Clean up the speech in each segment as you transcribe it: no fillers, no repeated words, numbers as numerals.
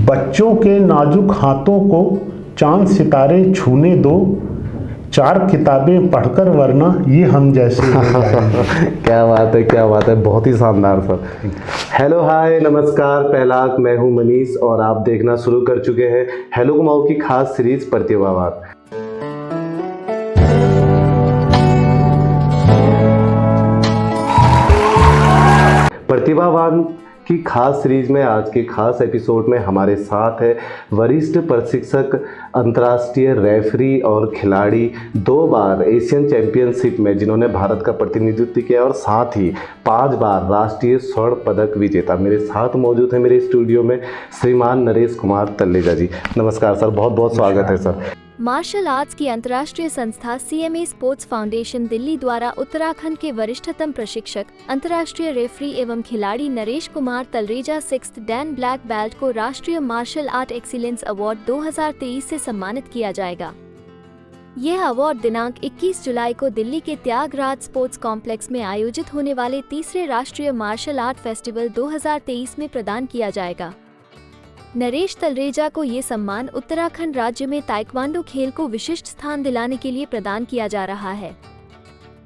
बच्चों के नाजुक हाथों को चांद सितारे छूने दो, 4 किताबें पढ़कर वरना ये हम जैसे हो जाएंगे। क्या बात है, क्या बात है, बहुत ही शानदार सर। हेलो हाय नमस्कार पहलाक, मैं हूं मनीष और आप देखना शुरू कर चुके हैं हेलो कुमाऊं की खास सीरीज प्रतिभावान। प्रतिभावान की खास सीरीज में आज के खास एपिसोड में हमारे साथ है वरिष्ठ प्रशिक्षक, अंतर्राष्ट्रीय रेफरी और खिलाड़ी, 2 बार एशियन चैंपियनशिप में जिन्होंने भारत का प्रतिनिधित्व किया और साथ ही 5 बार राष्ट्रीय स्वर्ण पदक विजेता। मेरे साथ मौजूद है मेरे स्टूडियो में श्रीमान नरेश कुमार तल्लेजा जी। नमस्कार सर, बहुत बहुत स्वागत है सर। मार्शल आर्ट्स की अंतर्राष्ट्रीय संस्था CMA स्पोर्ट्स फाउंडेशन दिल्ली द्वारा उत्तराखंड के वरिष्ठतम प्रशिक्षक, अंतर्राष्ट्रीय रेफरी एवं खिलाड़ी Naresh Kumar Talreja 6th Dan black belt को राष्ट्रीय मार्शल आर्ट एक्सीलेंस अवार्ड 2023 से सम्मानित किया जाएगा। यह अवार्ड दिनांक 21 जुलाई को दिल्ली के त्यागराज स्पोर्ट्स कॉम्प्लेक्स में आयोजित होने वाले तीसरे राष्ट्रीय मार्शल आर्ट फेस्टिवल 2023 में प्रदान किया जाएगा। नरेश तलरेजा को ये सम्मान उत्तराखंड राज्य में ताइक्वांडो खेल को विशिष्ट स्थान दिलाने के लिए प्रदान किया जा रहा है।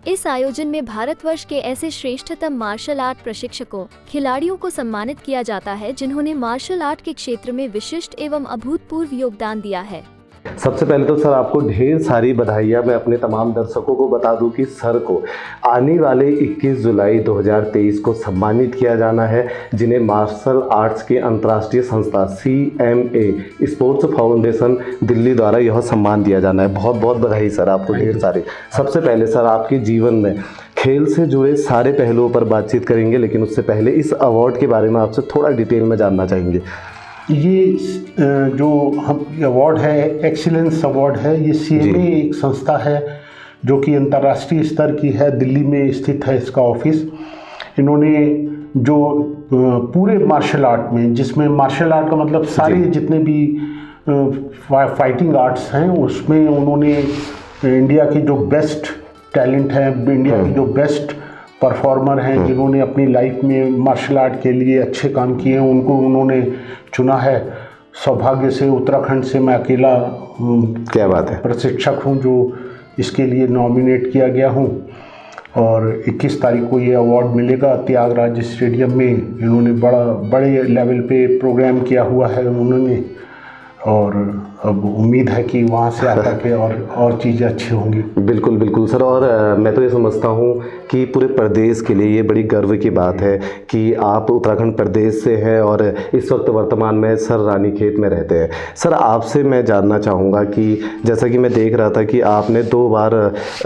इस आयोजन में भारतवर्ष के ऐसे श्रेष्ठतम मार्शल आर्ट प्रशिक्षकों, खिलाड़ियों को सम्मानित किया जाता है जिन्होंने मार्शल आर्ट के क्षेत्र में विशिष्ट एवं अभूतपूर्व योगदान दिया है। सबसे पहले तो सर आपको ढेर सारी बधाइयाँ। मैं अपने तमाम दर्शकों को बता दूं कि सर को आने वाले 21 जुलाई 2023 को सम्मानित किया जाना है, जिन्हें मार्शल आर्ट्स की अंतर्राष्ट्रीय संस्था CMA स्पोर्ट्स फाउंडेशन दिल्ली द्वारा यह सम्मान दिया जाना है। बहुत बहुत बधाई सर आपको ढेर सारी। सबसे पहले सर आपके जीवन में खेल से जुड़े सारे पहलुओं पर बातचीत करेंगे, लेकिन उससे पहले इस अवार्ड के बारे में आपसे थोड़ा डिटेल में जानना चाहेंगे। ये जो हम अवार्ड है, एक्सीलेंस अवार्ड है, ये CMA एक संस्था है जो कि अंतर्राष्ट्रीय स्तर की है, दिल्ली में स्थित है इसका ऑफिस। इन्होंने जो पूरे मार्शल आर्ट में, जिसमें मार्शल आर्ट का मतलब सारे जितने भी फाइटिंग आर्ट्स हैं, उसमें उन्होंने इंडिया की जो बेस्ट टैलेंट है, इंडिया की जो बेस्ट परफॉर्मर हैं, जिन्होंने अपनी लाइफ में मार्शल आर्ट के लिए अच्छे काम किए हैं, उनको उन्होंने चुना है। सौभाग्य से उत्तराखंड से मैं अकेला क्या बात है प्रशिक्षक हूं जो इसके लिए नॉमिनेट किया गया हूं। और 21 तारीख को ये अवार्ड मिलेगा त्यागराज स्टेडियम में। इन्होंने बड़े लेवल पे प्रोग्राम किया हुआ है उन्होंने, और अब उम्मीद है कि वहाँ से आता के और चीज़ें अच्छी होंगी। बिल्कुल बिल्कुल सर। और मैं तो ये समझता हूँ कि पूरे प्रदेश के लिए ये बड़ी गर्व की बात है कि आप उत्तराखंड प्रदेश से हैं और इस वक्त वर्तमान में सर रानीखेत में रहते हैं। सर आपसे मैं जानना चाहूँगा कि जैसा कि मैं देख रहा था कि आपने 2 बार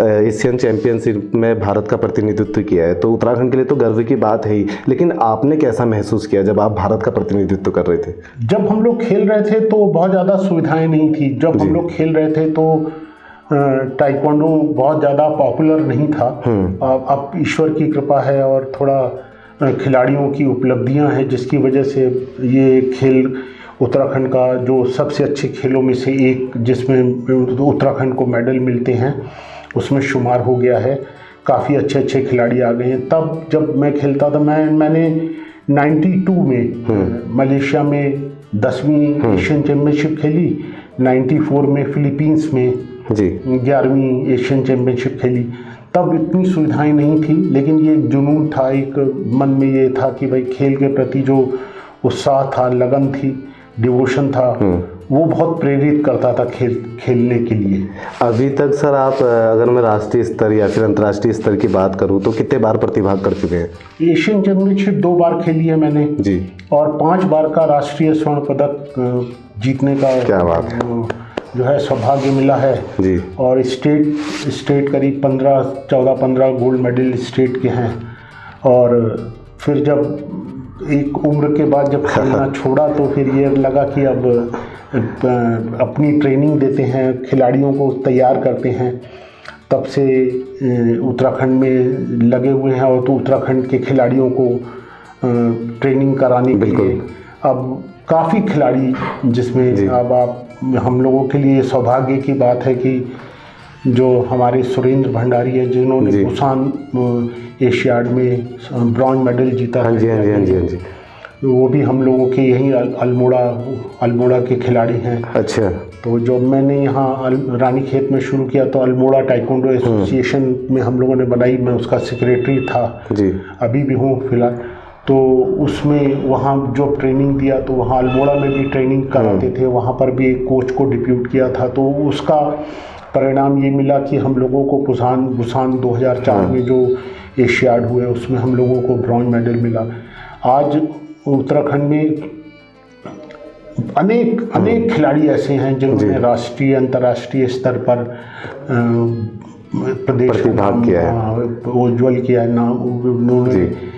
एशियन चैम्पियनशिप में भारत का प्रतिनिधित्व किया है, तो उत्तराखंड के लिए तो गर्व की बात है ही, लेकिन आपने कैसा महसूस किया जब आप भारत का प्रतिनिधित्व कर रहे थे? जब हम लोग खेल रहे थे तो बहुत ज़्यादा सुविधाएं नहीं थी। जब हम लोग खेल रहे थे तो ताइक्वांडो बहुत ज़्यादा पॉपुलर नहीं था। अब ईश्वर की कृपा है और थोड़ा खिलाड़ियों की उपलब्धियां हैं, जिसकी वजह से ये खेल उत्तराखंड का जो सबसे अच्छे खेलों में से एक, जिसमें उत्तराखंड को मेडल मिलते हैं, उसमें शुमार हो गया है। काफ़ी अच्छे अच्छे खिलाड़ी आ गए हैं। तब जब मैं खेलता था, मैंने 92 में मलेशिया में 10वीं एशियन चैम्पियनशिप खेली, 94 में फिलीपींस में 11वीं एशियन चैम्पियनशिप खेली। तब इतनी सुविधाएं नहीं थी, लेकिन ये एक जुनून था, एक मन में ये था कि भाई खेल के प्रति जो उत्साह था, लगन थी, डिवोशन था, वो बहुत प्रेरित करता था खेलने के लिए। अभी तक सर आप, अगर मैं राष्ट्रीय स्तर या फिर अंतर्राष्ट्रीय स्तर की बात करूं तो कितने बार प्रतिभाग कर चुके हैं? एशियन चैम्पियनशिप 2 बार खेली है मैंने जी, और 5 बार का राष्ट्रीय स्वर्ण पदक जीतने का क्या बात है जो है सौभाग्य मिला है जी। और स्टेट करीब 14-15 गोल्ड मेडल स्टेट के हैं। और फिर जब एक उम्र के बाद जब खेलना छोड़ा तो फिर ये लगा कि अब अपनी ट्रेनिंग देते हैं, खिलाड़ियों को तैयार करते हैं। तब से उत्तराखंड में लगे हुए हैं और तो उत्तराखंड के खिलाड़ियों को ट्रेनिंग कराने के लिए अब काफ़ी खिलाड़ी, जिसमें अब हम लोगों के लिए सौभाग्य की बात है कि जो हमारे सुरेंद्र भंडारी है, जिन्होंने बुसान एशियाड में ब्रॉन्ज मेडल जीता। हाँ जी। वो भी हम लोगों के यहीं अल्मोड़ा के खिलाड़ी हैं। अच्छा। तो जब मैंने यहाँ रानीखेत में शुरू किया तो अल्मोड़ा ताइक्वांडो एसोसिएशन में हम लोगों ने बनाई, मैं उसका सेक्रेटरी था जी, अभी भी हूँ फिलहाल। तो उसमें वहाँ जो ट्रेनिंग दिया तो वहाँ अल्मोड़ा में भी ट्रेनिंग कराते थे, वहाँ पर भी एक कोच को डिप्यूट किया था। तो उसका परिणाम ये मिला कि हम लोगों को बुसान 2004 में जो एशियाड हुए उसमें हम लोगों को ब्रॉन्ज मेडल मिला। आज उत्तराखंड में अनेक खिलाड़ी ऐसे हैं जिन्होंने राष्ट्रीय अंतर्राष्ट्रीय स्तर पर प्रदेश का नाम उज्ज्वल किया है। नाम उन्होंने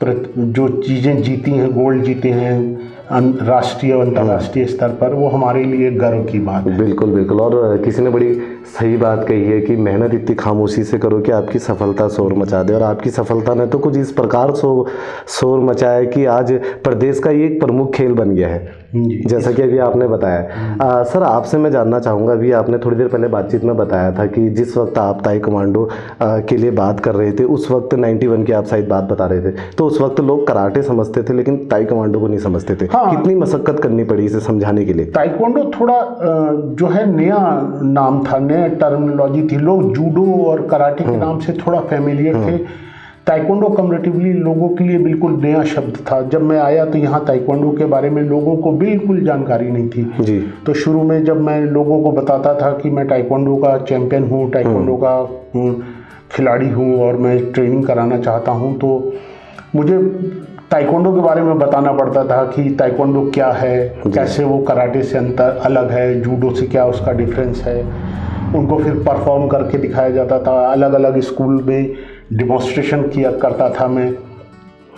जो चीज़ें जीती हैं, गोल्ड जीते हैं राष्ट्रीय और अंतर्राष्ट्रीय स्तर पर, वो हमारे लिए गर्व की बात है। बिल्कुल बिल्कुल। और किसी ने बड़ी सही बात कही है कि मेहनत इतनी खामोशी से करो कि आपकी सफलता शोर मचा दे, और आपकी सफलता ने तो कुछ इस प्रकार शोर मचाया है कि आज प्रदेश का ये एक प्रमुख खेल बन गया है, जैसा कि अभी आपने बताया। सर, आपसे मैं जानना चाहूँगा, अभी आपने थोड़ी देर पहले बातचीत में बताया था कि जिस वक्त आप ताई कमांडो के लिए बात कर रहे थे उस वक्त 91 की आप शायद बात बता रहे थे, तो उस वक्त लोग कराटे समझते थे लेकिन ताई कमांडो को नहीं समझते थे। कितनी मशक्कत करनी पड़ी इसे समझाने के लिए? ताइक्वांडो थोड़ा जो है नया नाम था, नया टर्मिनोलॉजी थी, लोग जूडो और कराटे के नाम से थोड़ा फेमिलियर थे। ताइक्वांडो कम्पैरेटिवली लोगों के लिए बिल्कुल नया शब्द था। जब मैं आया तो यहाँ ताइक्वांडो के बारे में लोगों को बिल्कुल जानकारी नहीं थी जी। तो शुरू में जब मैं लोगों को बताता था कि मैं ताइक्वांडो का चैंपियन हूँ, ताइक्वांडो का खिलाड़ी हूँ और मैं ट्रेनिंग कराना चाहता हूँ, तो मुझे ताइक्वांडो के बारे में बताना पड़ता था कि ताइक्वांडो क्या है, कैसे वो कराटे से अलग है, जूडो से क्या उसका डिफरेंस है। उनको फिर परफॉर्म करके दिखाया जाता था, अलग अलग स्कूल में डिमॉन्स्ट्रेशन किया करता था मैं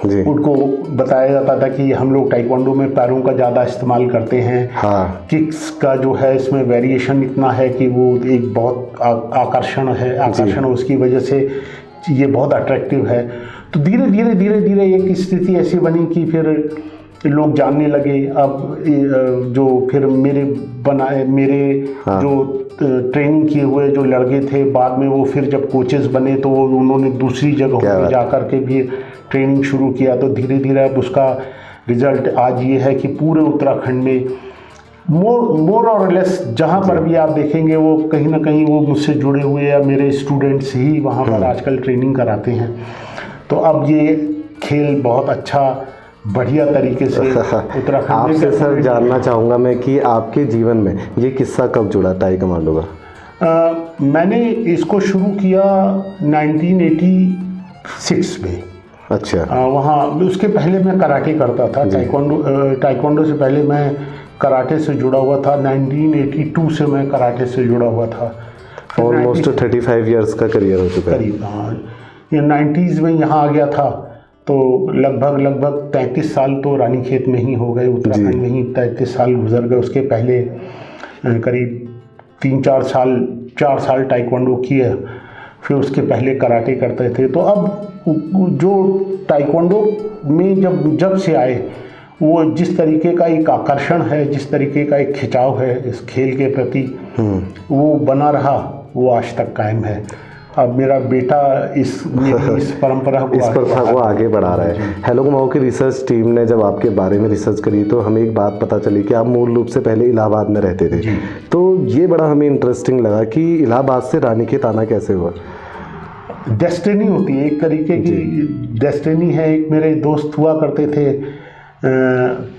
जी। उनको बताया जाता था कि हम लोग ताइक्वांडो में पैरों का ज़्यादा इस्तेमाल करते हैं। हाँ। किक्स का जो है इसमें वेरिएशन इतना है कि वो एक बहुत आकर्षण है, उसकी वजह से ये बहुत अट्रैक्टिव है। तो धीरे धीरे एक स्थिति ऐसी बनी कि फिर लोग जानने लगे। अब जो फिर मेरे हाँ। जो ट्रेनिंग किए हुए जो लड़के थे, बाद में वो फिर जब कोचेस बने तो उन्होंने दूसरी जगहों पे जा कर के भी ट्रेनिंग शुरू किया। तो धीरे धीरे अब उसका रिजल्ट आज ये है कि पूरे उत्तराखंड में मोर और लेस जहाँ पर भी आप देखेंगे वो कहीं ना कहीं वो मुझसे जुड़े हुए या मेरे स्टूडेंट्स ही वहाँ पर आजकल ट्रेनिंग कराते हैं। तो अब ये खेल बहुत अच्छा बढ़िया तरीके से उत्तराखंड में। आपसे सर जानना चाहूँगा मैं कि आपके जीवन में ये किस्सा कब जुड़ा ताई कमांडो का? मैंने इसको शुरू किया 1986 में। अच्छा। वहाँ उसके पहले मैं कराटे करता था, ताइक्वांडो से पहले मैं कराटे से जुड़ा हुआ था। 1982 से मैं कराटे से जुड़ा हुआ था। ऑलमोस्ट 35 इयर्स का करियर हो चुका है करीब। हाँ, ये 90s में यहाँ आ गया था तो लगभग 33 साल तो रानीखेत में ही हो गए, उत्तराखंड में ही 33 साल गुजर गए। उसके पहले करीब 4 साल ताइक्वांडो किए, फिर उसके पहले कराटे करते थे। तो अब जो ताइक्वांडो में जब से आए, वो जिस तरीके का एक आकर्षण है, जिस तरीके का एक खिंचाव है इस खेल के प्रति, वो बना रहा, वो आज तक कायम है। अब मेरा बेटा इस परंपरा को आगे बढ़ा रहा है। हेलो कुमाऊँ की रिसर्च टीम ने जब आपके बारे में रिसर्च करी तो हमें एक बात पता चली कि आप मूल रूप से पहले इलाहाबाद में रहते थे। तो ये बड़ा हमें इंटरेस्टिंग लगा कि इलाहाबाद से रानीखेत आना कैसे हुआ? डेस्टिनी होती है, एक तरीके की डेस्टिनी है। एक मेरे दोस्त हुआ करते थे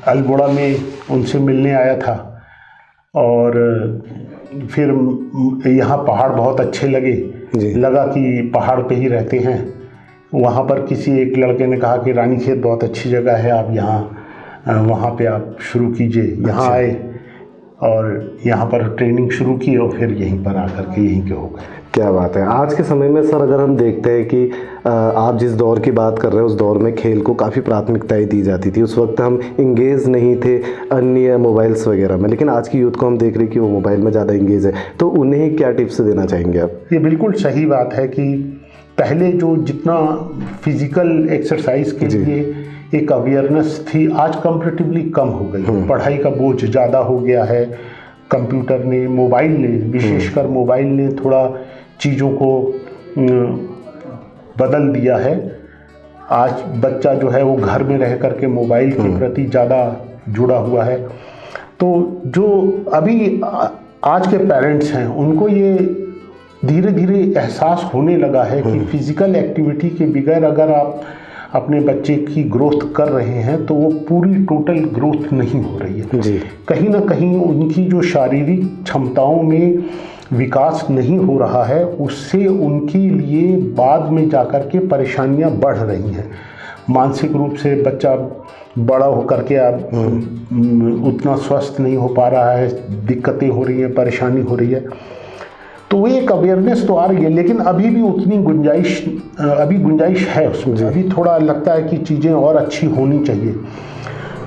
अल्मोड़ा में, उनसे मिलने आया था और फिर यहाँ पहाड़ बहुत अच्छे लगा कि पहाड़ पे ही रहते हैं। वहाँ पर किसी एक लड़के ने कहा कि रानीखेत बहुत अच्छी जगह है, आप यहाँ वहाँ पे आप शुरू कीजिए। यहाँ आए और यहाँ पर ट्रेनिंग शुरू की और फिर यहीं पर आकर के यहीं के हो गए। क्या बात है। आज के समय में सर अगर हम देखते हैं कि आप जिस दौर की बात कर रहे हैं उस दौर में खेल को काफ़ी प्राथमिकताएं दी जाती थी। उस वक्त हम इंगेज नहीं थे अन्य मोबाइल्स वगैरह में, लेकिन आज की यूथ को हम देख रहे हैं कि वो मोबाइल में ज़्यादा इंगेज है। तो उन्हें क्या टिप्स देना चाहेंगे आप? ये बिल्कुल सही बात है कि पहले जो जितना फिजिकल एक्सरसाइज के लिए एक अवेयरनेस थी, आज कंपैरेटिवली कम हो गई। पढ़ाई का बोझ ज़्यादा हो गया है। कंप्यूटर ने, मोबाइल ने, विशेषकर मोबाइल ने थोड़ा चीज़ों को बदल दिया है। आज बच्चा जो है वो घर में रह करके मोबाइल के प्रति ज़्यादा जुड़ा हुआ है। तो जो अभी आज के पेरेंट्स हैं उनको ये धीरे धीरे एहसास होने लगा है कि फिज़िकल एक्टिविटी के बगैर अगर आप अपने बच्चे की ग्रोथ कर रहे हैं तो वो पूरी टोटल ग्रोथ नहीं हो रही है जी। कहीं ना कहीं उनकी जो शारीरिक क्षमताओं में विकास नहीं हो रहा है, उससे उनके लिए बाद में जाकर के परेशानियां बढ़ रही हैं। मानसिक रूप से बच्चा बड़ा होकर के अब उतना स्वस्थ नहीं हो पा रहा है, दिक्कतें हो रही हैं, परेशानी हो रही है। तो एक अवेयरनेस तो आ रही है, लेकिन अभी भी उतनी गुंजाइश है उसमें। अभी थोड़ा लगता है कि चीज़ें और अच्छी होनी चाहिए।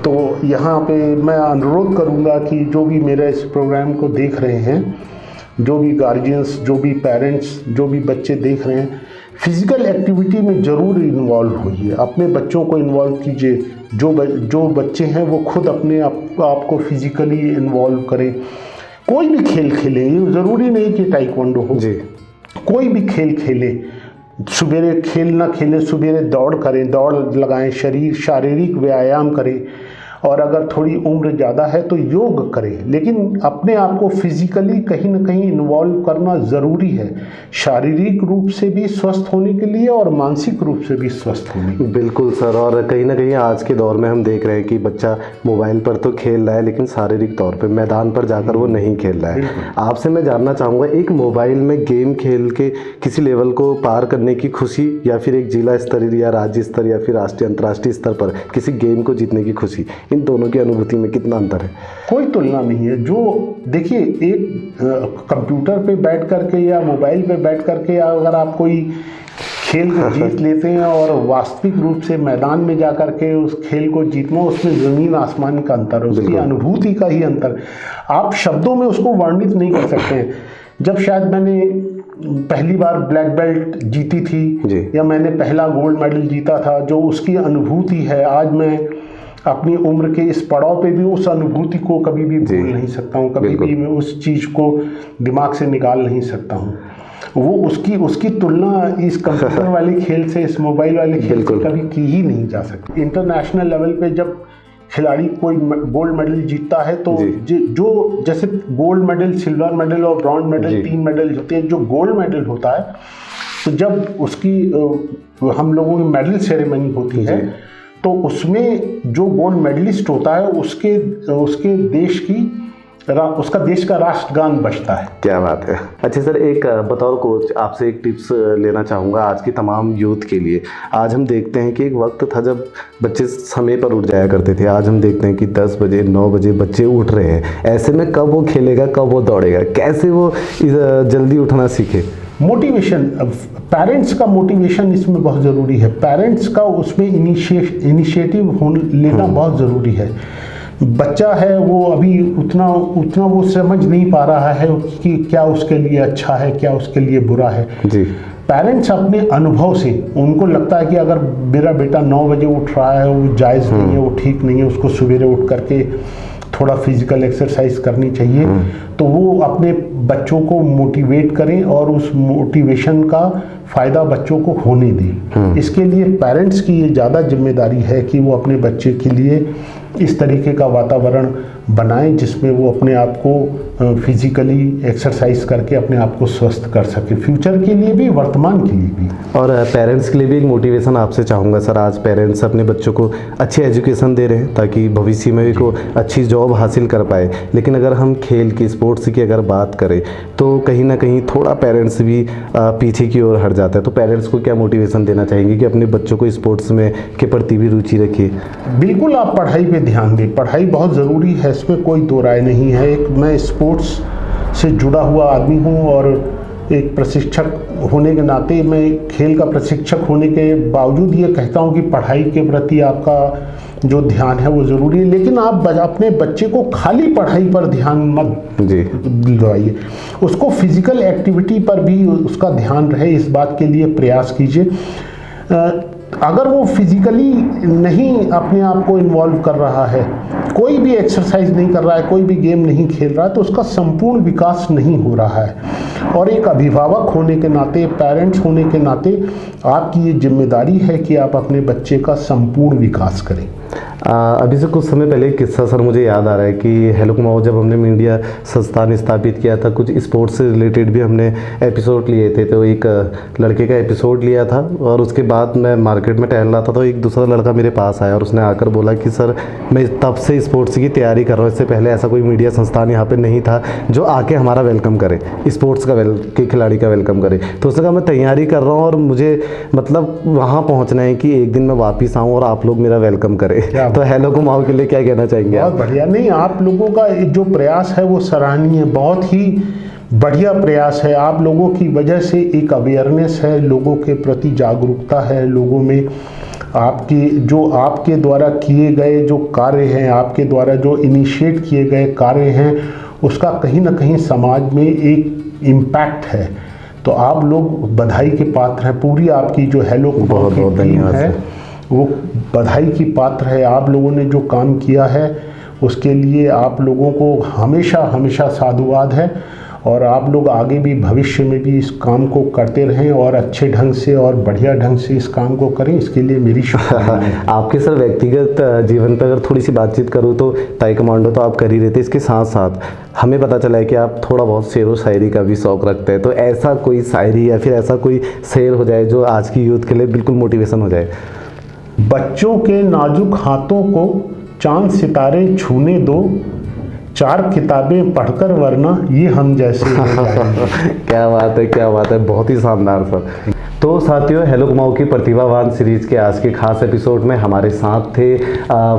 तो यहाँ पे मैं अनुरोध करूँगा कि जो भी मेरे इस प्रोग्राम को देख रहे हैं, जो भी गार्जियंस, जो भी पेरेंट्स, जो भी बच्चे देख रहे हैं, फिज़िकल एक्टिविटी में ज़रूर इन्वॉल्व होइए, अपने बच्चों को इन्वॉल्व कीजिए। जो बच्चे हैं वो खुद अपने आप को फिज़िकली इन्वॉल्व करें। कोई भी खेल खेलें, ये ज़रूरी नहीं कि ताइक्वांडो हो जी। कोई भी खेल खेलें, सुबेरे खेल ना खेलें, सुबेरे दौड़ करें, दौड़ लगाएं, शारीरिक व्यायाम करें, और अगर थोड़ी उम्र ज़्यादा है तो योग करें। लेकिन अपने आप को फिज़िकली कहीं ना कहीं इन्वॉल्व करना ज़रूरी है, शारीरिक रूप से भी स्वस्थ होने के लिए और मानसिक रूप से भी स्वस्थ होने के लिए। बिल्कुल सर, और कहीं ना कहीं आज के दौर में हम देख रहे हैं कि बच्चा मोबाइल पर तो खेल रहा है लेकिन शारीरिक तौर पे मैदान पर जाकर वो नहीं खेल रहा है। आपसे मैं जानना चाहूँगा, एक मोबाइल में गेम खेल के किसी लेवल को पार करने की खुशी, या फिर एक जिला स्तर या राज्य स्तर या फिर राष्ट्रीय अंतर्राष्ट्रीय स्तर पर किसी गेम को जीतने की खुशी, इन दोनों की अनुभूति में कितना अंतर है? कोई तुलना नहीं है। जो देखिए, एक कंप्यूटर पे बैठ करके या मोबाइल पे बैठ करके अगर आप कोई खेल को जीत लेते हैं और वास्तविक रूप से मैदान में जा करके उस खेल को जीतना, उसमें ज़मीन आसमान का अंतर है, उसकी अनुभूति का ही अंतर। आप शब्दों में उसको वर्णित नहीं कर सकते हैं। जब शायद मैंने पहली बार ब्लैक बेल्ट जीती थी या मैंने पहला गोल्ड मेडल जीता था, जो उसकी अनुभूति है, आज मैं अपनी उम्र के इस पड़ाव पे भी उस अनुभूति को कभी भी भूल नहीं सकता हूँ, कभी भी मैं उस चीज़ को दिमाग से निकाल नहीं सकता हूँ। वो उसकी तुलना इस कंप्यूटर वाले खेल से, इस मोबाइल वाले खेल से कभी की ही नहीं जा सकती। इंटरनेशनल लेवल पे जब खिलाड़ी कोई गोल्ड मेडल जीतता है तो जो जैसे गोल्ड मेडल, सिल्वर मेडल और ब्रॉन्ज मेडल, 3 मेडल होते हैं। जो गोल्ड मेडल होता है तो जब उसकी हम लोगों की मेडल सेरेमनी होती है तो उसमें जो गोल्ड मेडलिस्ट होता है उसके देश की उसका देश का राष्ट्रगान बजता है। क्या बात है। अच्छा सर, एक बतौर कोच आपसे एक टिप्स लेना चाहूँगा आज की तमाम यूथ के लिए। आज हम देखते हैं कि एक वक्त था जब बच्चे समय पर उठ जाया करते थे, आज हम देखते हैं कि 10 बजे 9 बजे बच्चे उठ रहे हैं। ऐसे में कब वो खेलेगा, कब वो दौड़ेगा, कैसे वो जल्दी उठना सीखे? मोटिवेशन, पेरेंट्स का मोटिवेशन इसमें बहुत ज़रूरी है। पेरेंट्स का उसमें इनिशिएटिव लेना बहुत ज़रूरी है। बच्चा है वो अभी उतना वो समझ नहीं पा रहा है कि क्या उसके लिए अच्छा है, क्या उसके लिए बुरा है जी। पेरेंट्स अपने अनुभव से, उनको लगता है कि अगर मेरा बेटा 9 बजे उठ रहा है वो जायज़ नहीं है, वो ठीक नहीं है, उसको सवेरे उठ करके थोड़ा फिजिकल एक्सरसाइज करनी चाहिए। तो वो अपने बच्चों को मोटिवेट करें और उस मोटिवेशन का फ़ायदा बच्चों को होने दें। इसके लिए पेरेंट्स की ये ज़्यादा जिम्मेदारी है कि वो अपने बच्चे के लिए इस तरीके का वातावरण बनाएं जिसमें वो अपने आप को फिजिकली एक्सरसाइज करके अपने आप को स्वस्थ कर सके, फ्यूचर के लिए भी, वर्तमान के लिए भी। और पेरेंट्स के लिए भी एक मोटिवेशन आपसे चाहूँगा सर। आज पेरेंट्स अपने बच्चों को अच्छी एजुकेशन दे रहे हैं ताकि भविष्य में भी को अच्छी जॉब हासिल कर पाए, लेकिन अगर हम खेल की, स्पोर्ट्स की अगर बात करें तो कहीं ना कहीं थोड़ा पेरेंट्स भी पीछे की ओर हट जाता है। तो पेरेंट्स को क्या मोटिवेशन देना चाहेंगे कि अपने बच्चों को स्पोर्ट्स में के प्रति भी रुचि रखिए? बिल्कुल, आप पढ़ाई पे ध्यान दें, पढ़ाई बहुत ज़रूरी है, इसमें कोई दो राय नहीं है। मैं स्पोर्ट्स से जुड़ा हुआ आदमी हूँ और एक प्रशिक्षक होने के नाते, मैं खेल का प्रशिक्षक होने के बावजूद ये कहता हूँ कि पढ़ाई के प्रति आपका जो ध्यान है वो ज़रूरी है, लेकिन आप अपने बच्चे को खाली पढ़ाई पर ध्यान मत दिलवाइए, उसको फिजिकल एक्टिविटी पर भी उसका ध्यान रहे, इस बात के लिए प्रयास कीजिए। अगर वो फिजिकली नहीं अपने आप को इन्वॉल्व कर रहा है, कोई भी एक्सरसाइज नहीं कर रहा है, कोई भी गेम नहीं खेल रहा है, तो उसका संपूर्ण विकास नहीं हो रहा है। और एक अभिभावक होने के नाते, पेरेंट्स होने के नाते आपकी ये जिम्मेदारी है कि आप अपने बच्चे का संपूर्ण विकास करें। अभी से कुछ समय पहले एक किस्सा सर मुझे याद आ रहा है कि हेलो कुमाऊँ जब हमने मीडिया संस्थान स्थापित किया था, कुछ स्पोर्ट्स से रिलेटेड भी हमने एपिसोड लिए थे। तो एक लड़के का एपिसोड लिया था और उसके बाद मैं मार्केट में टहल रहा था तो एक दूसरा लड़का मेरे पास आया और उसने आकर बोला कि सर मैं तब से स्पोर्ट्स की तैयारी कर रहा हूँ, इससे पहले ऐसा कोई मीडिया संस्थान यहाँ पर नहीं था जो आके हमारा वेलकम करे, स्पोर्ट्स का के खिलाड़ी का वेलकम करे। तो उसने कहा मैं तैयारी कर रहा हूँ और मुझे मतलब वहाँ पहुँचना है कि एक दिन मैं वापस आऊँ और आप लोग मेरा वेलकम करें। तो हेलो कुमाऊँ के लिए क्या कहना चाहेंगे? बहुत बढ़िया। नहीं, आप लोगों का जो प्रयास है वो सराहनीय है, बहुत ही बढ़िया प्रयास है। आप लोगों की वजह से एक अवेयरनेस है, लोगों के प्रति जागरूकता है, लोगों में आपके द्वारा किए गए जो कार्य हैं, आपके द्वारा जो इनिशिएट किए गए कार्य हैं, उसका कहीं ना कहीं समाज में एक इम्पैक्ट है। तो आप लोग बधाई के पात्र हैं। पूरी आपकी जो हेलो कुमाऊँ की टीम है वो बधाई की पात्र है। आप लोगों ने जो काम किया है उसके लिए आप लोगों को हमेशा हमेशा साधुवाद है और आप लोग आगे भी भविष्य में भी इस काम को करते रहें और अच्छे ढंग से और बढ़िया ढंग से इस काम को करें, इसके लिए मेरी शुभकामनाएं। आपके सर व्यक्तिगत जीवन पर अगर थोड़ी सी बातचीत करूँ तो ताइक्वांडो तो आप कर ही रहे थे, इसके साथ साथ हमें पता चला है कि आप थोड़ा बहुत शेर व शायरी का भी शौक़ रखते हैं। तो ऐसा कोई शायरी या फिर ऐसा कोई शेर हो जाए जो आज की यूथ के लिए बिल्कुल मोटिवेशन हो जाए? बच्चों के नाजुक हाथों को चांद सितारे छूने दो, 4 किताबें पढ़कर वरना ये हम जैसे हो जाएंगे। क्या बात है, क्या बात है, बहुत ही शानदार सर। तो साथियों, हेलो कुमाऊँ की प्रतिभावान सीरीज के आज के खास एपिसोड में हमारे साथ थे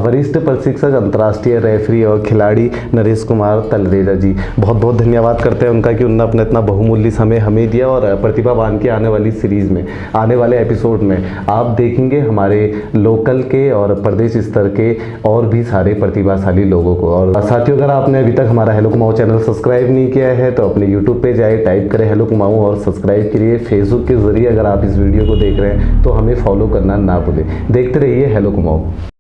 वरिष्ठ प्रशिक्षक, अंतर्राष्ट्रीय रेफरी और खिलाड़ी नरेश कुमार तलरेजा जी। बहुत बहुत धन्यवाद करते हैं उनका कि उन्होंने अपना इतना बहुमूल्य समय हमें दिया। और प्रतिभावान की आने वाली सीरीज़ में, आने वाले एपिसोड में आप देखेंगे हमारे लोकल के और प्रदेश स्तर के और भी सारे प्रतिभाशाली लोगों को। और साथियों, अगर आपने अभी तक हमारा हेलो कुमाऊँ चैनल सब्सक्राइब नहीं किया है तो अपने यूट्यूब पे जाए, टाइप करें हेलो कुमाऊँ और सब्सक्राइब करिए। फेसबुक के जरिए अगर आप इस वीडियो को देख रहे हैं तो हमें फॉलो करना ना भूलें। देखते रहिए हेलो कुमाऊँ।